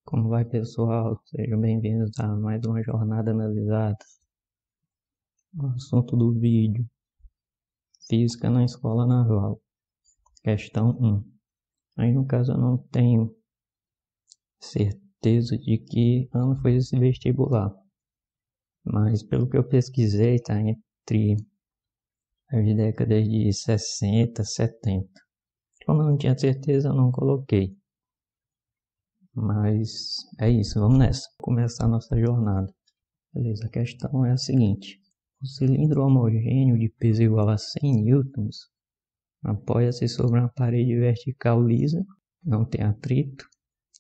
Como vai, pessoal? Sejam bem-vindos a mais uma jornada analisada. O assunto do vídeo: Física na Escola Naval. Questão 1. Aí, no caso, eu não tenho certeza de que ano foi esse vestibular, mas pelo que eu pesquisei, está entre as décadas de 60 e 70. Como eu não tinha certeza, eu não coloquei. Mas é isso, vamos nessa. Começar a nossa jornada. Beleza, a questão é a seguinte: o cilindro homogêneo de peso igual a 100 newtons apoia-se sobre uma parede vertical lisa, não tem atrito,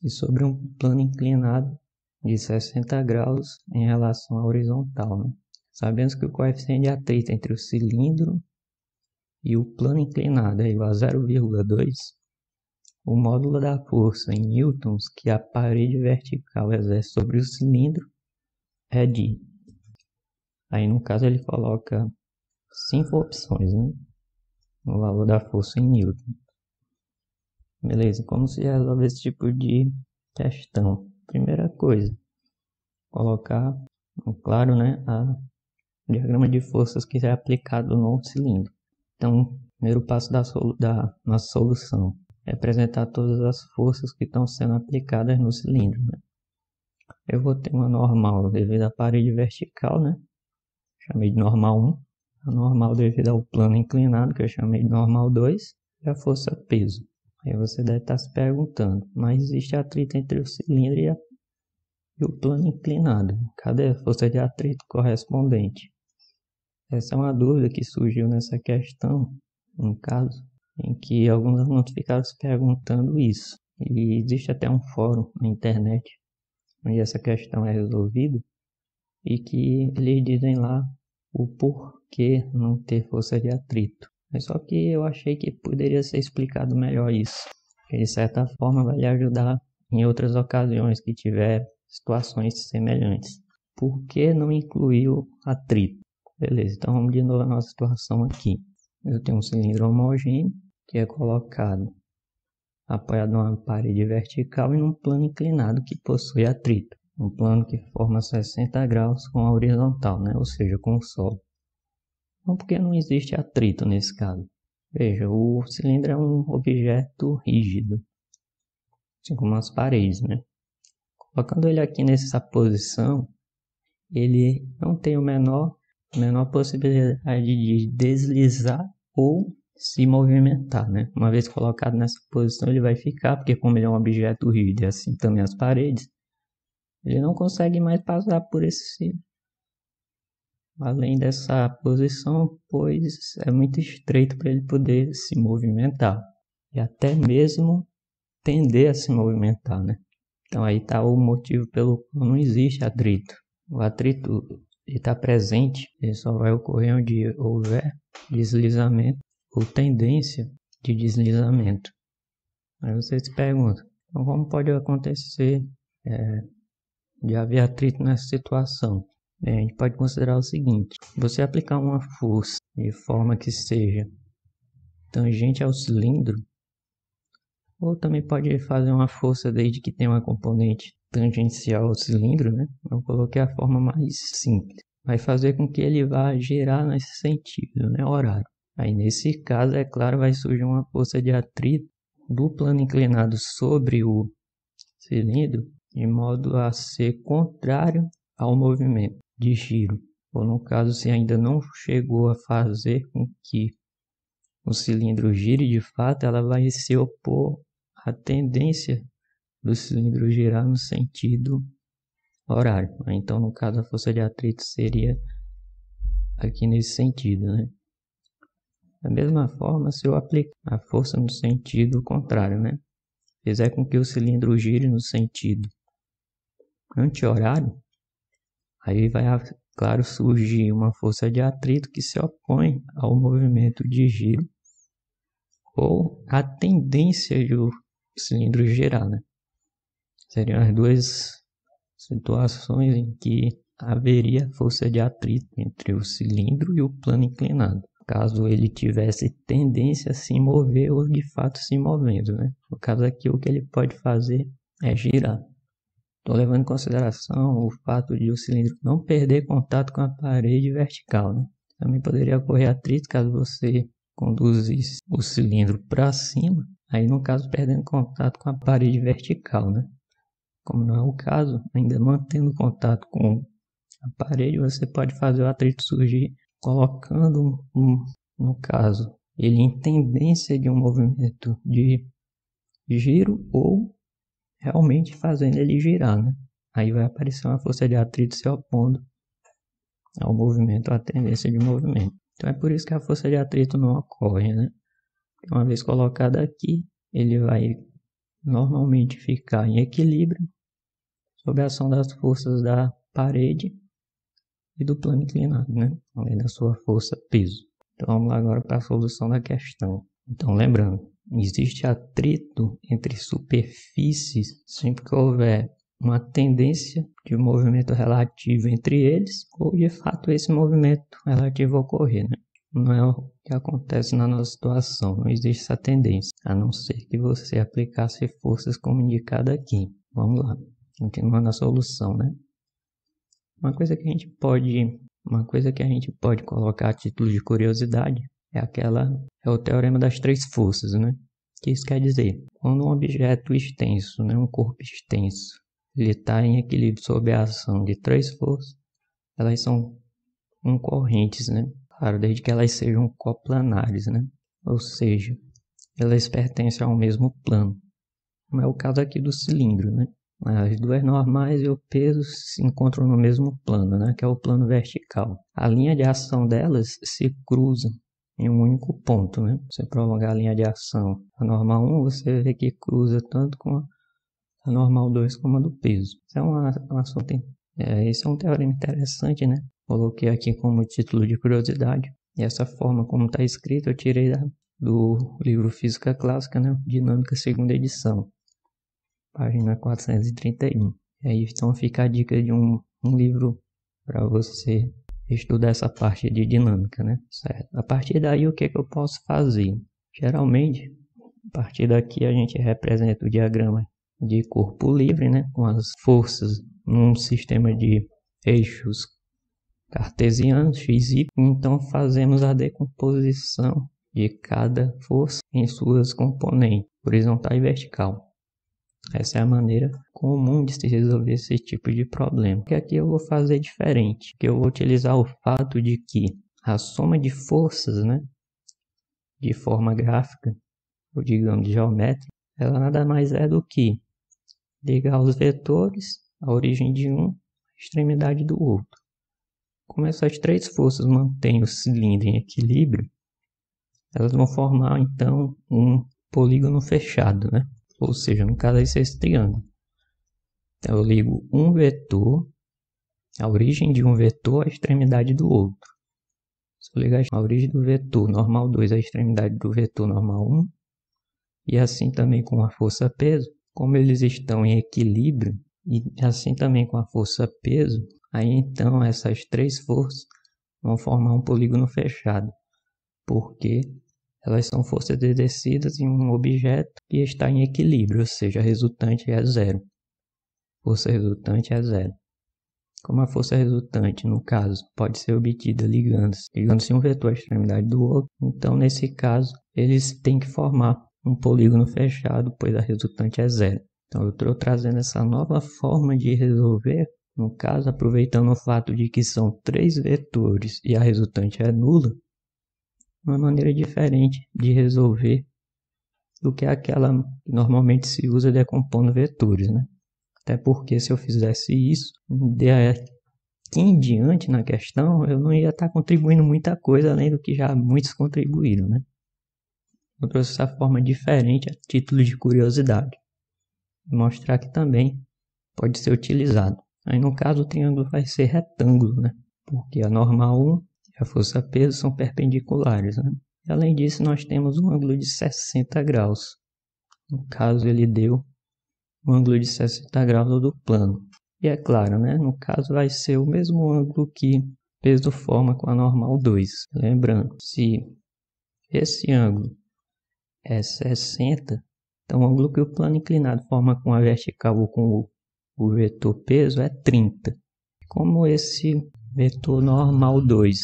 e sobre um plano inclinado de 60 graus em relação à horizontal. Sabemos que o coeficiente de atrito entre o cilindro e o plano inclinado é igual a 0,2. O módulo da força em newtons que a parede vertical exerce sobre o cilindro é de... Aí no caso ele coloca 5 opções, o valor da força em newton. Beleza, como se resolve esse tipo de questão? Primeira coisa, colocar, claro, a diagrama de forças que é aplicado no cilindro. Então, o primeiro passo da nossa solução é apresentar todas as forças que estão sendo aplicadas no cilindro. Eu vou ter uma normal devido à parede vertical, chamei de normal 1. A normal devido ao plano inclinado, que eu chamei de normal 2. E a força peso. Aí você deve estar se perguntando, mas existe atrito entre o cilindro e o plano inclinado? Cadê a força de atrito correspondente? Essa é uma dúvida que surgiu nessa questão, um caso em que alguns alunos ficaram se perguntando isso. E existe até um fórum na internet onde essa questão é resolvida e que eles dizem lá o porquê não ter força de atrito. Mas só que eu achei que poderia ser explicado melhor isso, que de certa forma vai lhe ajudar em outras ocasiões que tiver situações semelhantes. Por que não incluir o atrito? Beleza, então vamos de novo à nossa situação aqui. Eu tenho um cilindro homogêneo que é colocado apoiado numa parede vertical e num plano inclinado que possui atrito. Um plano que forma 60 graus com a horizontal, ou seja, com o solo. Então, por que não existe atrito nesse caso? Veja, o cilindro é um objeto rígido, assim como as paredes, Colocando ele aqui nessa posição, ele não tem a menor possibilidade de deslizar ou se movimentar, Uma vez colocado nessa posição, ele vai ficar, porque como ele é um objeto rígido e assim também as paredes, ele não consegue mais passar por esse... além dessa posição, pois é muito estreito para ele poder se movimentar e até mesmo tender a se movimentar, Então aí está o motivo pelo qual não existe atrito. O atrito está presente, ele só vai ocorrer onde houver deslizamento ou tendência de deslizamento. Aí você se pergunta, então como pode acontecer de haver atrito nessa situação? Bem, a gente pode considerar o seguinte: você aplicar uma força de forma que seja tangente ao cilindro, ou também pode fazer uma força desde que tenha uma componente tangencial ao cilindro, Eu coloquei a forma mais simples. Vai fazer com que ele vá girar nesse sentido, horário. Aí nesse caso, é claro, vai surgir uma força de atrito do plano inclinado sobre o cilindro, de modo a ser contrário ao movimento de giro. Ou no caso, se ainda não chegou a fazer com que o cilindro gire de fato, ela vai se opor à tendência do cilindro girar no sentido horário. Então, no caso, a força de atrito seria aqui nesse sentido, Da mesma forma, se eu aplicar a força no sentido contrário, fizer com que o cilindro gire no sentido anti-horário, aí vai, claro, surgir uma força de atrito que se opõe ao movimento de giro ou à tendência do cilindro girar, Seriam as duas situações em que haveria força de atrito entre o cilindro e o plano inclinado, caso ele tivesse tendência a se mover ou de fato se movendo, No caso aqui, o que ele pode fazer é girar. Estou levando em consideração o fato de o cilindro não perder contato com a parede vertical, né? Também poderia ocorrer atrito caso você conduzisse o cilindro para cima, aí no caso perdendo contato com a parede vertical, né? Como não é o caso, ainda mantendo contato com a parede, você pode fazer o atrito surgir colocando, no caso, ele em tendência de um movimento de giro ou realmente fazendo ele girar, né? Aí vai aparecer uma força de atrito se opondo ao movimento, à tendência de movimento. Então é por isso que a força de atrito não ocorre, né? Uma vez colocada aqui, ele vai normalmente ficar em equilíbrio sob a ação das forças da parede e do plano inclinado, né? Além da sua força peso. Então vamos lá agora para a solução da questão. Então lembrando, existe atrito entre superfícies sempre que houver uma tendência de movimento relativo entre eles, ou de fato esse movimento relativo ocorrer, né? Não é o que acontece na nossa situação, não existe essa tendência, a não ser que você aplicasse forças como indicado aqui. Vamos lá, continuando a solução, né? Uma coisa que a gente pode colocar a título de curiosidade é o teorema das três forças, né? Que isso quer dizer, quando um objeto extenso, né, um corpo extenso, ele está em equilíbrio sob a ação de três forças, elas são concorrentes, né? Claro, desde que elas sejam coplanares, né? Ou seja, elas pertencem ao mesmo plano. Não é o caso aqui do cilindro, né? As duas normais e o peso se encontram no mesmo plano, né? Que é o plano vertical. A linha de ação delas se cruzam em um único ponto, né? Você prolongar a linha de ação, a normal 1, você vê que cruza tanto com a normal 2 como a do peso. Isso é um assunto, esse é um teorema interessante, né? Coloquei aqui como título de curiosidade. E essa forma como está escrito eu tirei do livro Física Clássica, né? Dinâmica, segunda edição, página 431. E aí então fica a dica de um livro para você estudar essa parte de dinâmica, né? Certo. A partir daí, o que eu posso fazer? Geralmente, a partir daqui a gente representa o diagrama de corpo livre, né? Com as forças num sistema de eixos cartesianos, x, y. Então fazemos a decomposição de cada força em suas componentes, horizontal e vertical. Essa é a maneira comum de se resolver esse tipo de problema. O que aqui eu vou fazer diferente? Que eu vou utilizar o fato de que a soma de forças, né, de forma gráfica, ou digamos geométrica, ela nada mais é do que ligar os vetores, a origem de um, a extremidade do outro. Como essas três forças mantêm o cilindro em equilíbrio, elas vão formar então um polígono fechado, né? Ou seja, no caso esse é esse triângulo. Então eu ligo um vetor, a origem de um vetor à extremidade do outro. Se eu ligar a origem do vetor normal 2 à extremidade do vetor normal 1, e assim também com a força peso, como eles estão em equilíbrio, e assim também com a força peso, aí então essas três forças vão formar um polígono fechado, porque elas são forças exercidas em um objeto que está em equilíbrio, ou seja, a resultante é zero. Força resultante é zero. Como a força resultante, no caso, pode ser obtida ligando-se um vetor à extremidade do outro, então nesse caso eles têm que formar um polígono fechado, pois a resultante é zero. Então eu estou trazendo essa nova forma de resolver, no caso aproveitando o fato de que são três vetores e a resultante é nula, uma maneira diferente de resolver do que aquela que normalmente se usa decompondo vetores, né? Até porque se eu fizesse isso, daqui em diante na questão, eu não ia estar contribuindo muita coisa além do que já muitos contribuíram, né? Eu trouxe essa forma diferente a título de curiosidade, e mostrar que também pode ser utilizado. Aí no caso o triângulo vai ser retângulo, né? Porque a normal 1 e a força peso são perpendiculares, né? E além disso nós temos um ângulo de 60 graus. No caso ele deu um ângulo de 60 graus do plano. E é claro, né? No caso vai ser o mesmo ângulo que peso forma com a normal 2. Lembrando, se esse ângulo é 60, então o ângulo que o plano inclinado forma com a vertical ou com o o vetor peso é 30. Como esse vetor normal 2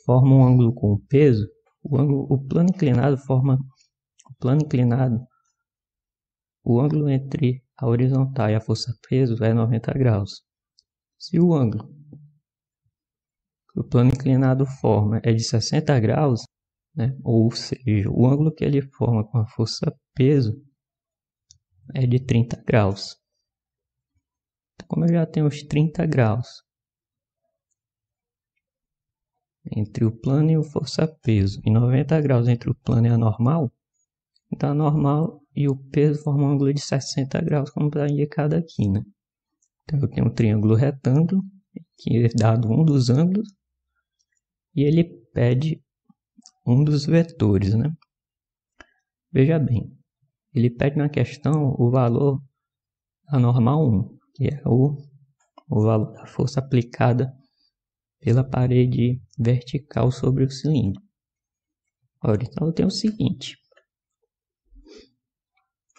forma um ângulo com peso, o plano inclinado forma o ângulo entre a horizontal e a força peso é 90 graus. Se o ângulo que o plano inclinado forma é de 60 graus, né, ou seja, o ângulo que ele forma com a força peso é de 30 graus. Então, como eu já tenho os 30 graus entre o plano e o força-peso e 90 graus entre o plano e a normal, então a normal e o peso formam um ângulo de 60 graus, como está indicado aqui, né? Então eu tenho um triângulo retângulo, que é dado um dos ângulos, e ele pede um dos vetores, né? Veja bem, ele pede na questão o valor da normal 1, que é o valor da força aplicada pela parede vertical sobre o cilindro. Ora, então eu tenho o seguinte.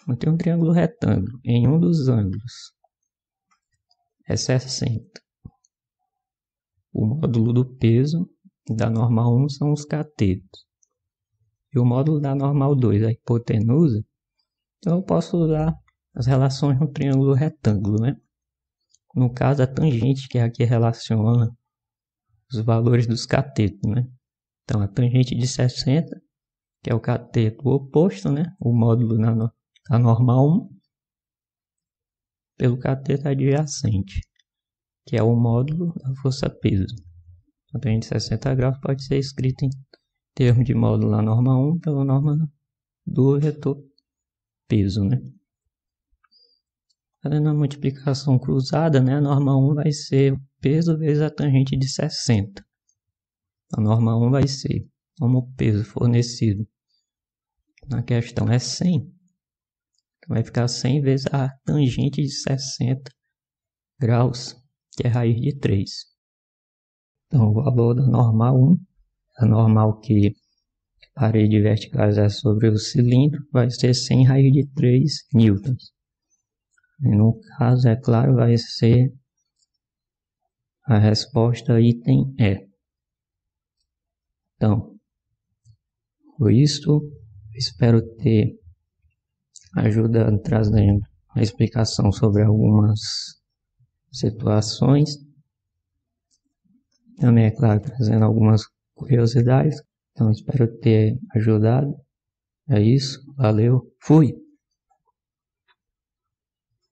Eu tenho um triângulo retângulo. Em um dos ângulos é 60. O módulo do peso da normal 1 são os catetos. E o módulo da normal 2, a hipotenusa. Então eu posso usar as relações no triângulo retângulo, né? No caso, a tangente, que aqui relaciona os valores dos catetos, né? Então a tangente de 60, que é o cateto oposto, né? O módulo da normal 1, pelo cateto adjacente, que é o módulo da força-peso. A tangente de 60 graus pode ser escrita em termos de módulo da norma 1 pela norma do vetor peso, né? Fazendo a multiplicação cruzada, né? A norma 1 vai ser o peso vezes a tangente de 60. A norma 1 vai ser, como o peso fornecido na questão é 100, vai ficar 100 vezes a tangente de 60 graus, que é raiz de 3. Então, o valor da normal 1, a normal que a parede vertical é sobre o cilindro, vai ser 100 raiz de 3 newtons. E no caso, é claro, vai ser a resposta item E. Então, por isso, espero ter ajudado trazendo a explicação sobre algumas situações. Também, é claro, trazendo algumas curiosidades. Então, espero ter ajudado. É isso. Valeu. Fui!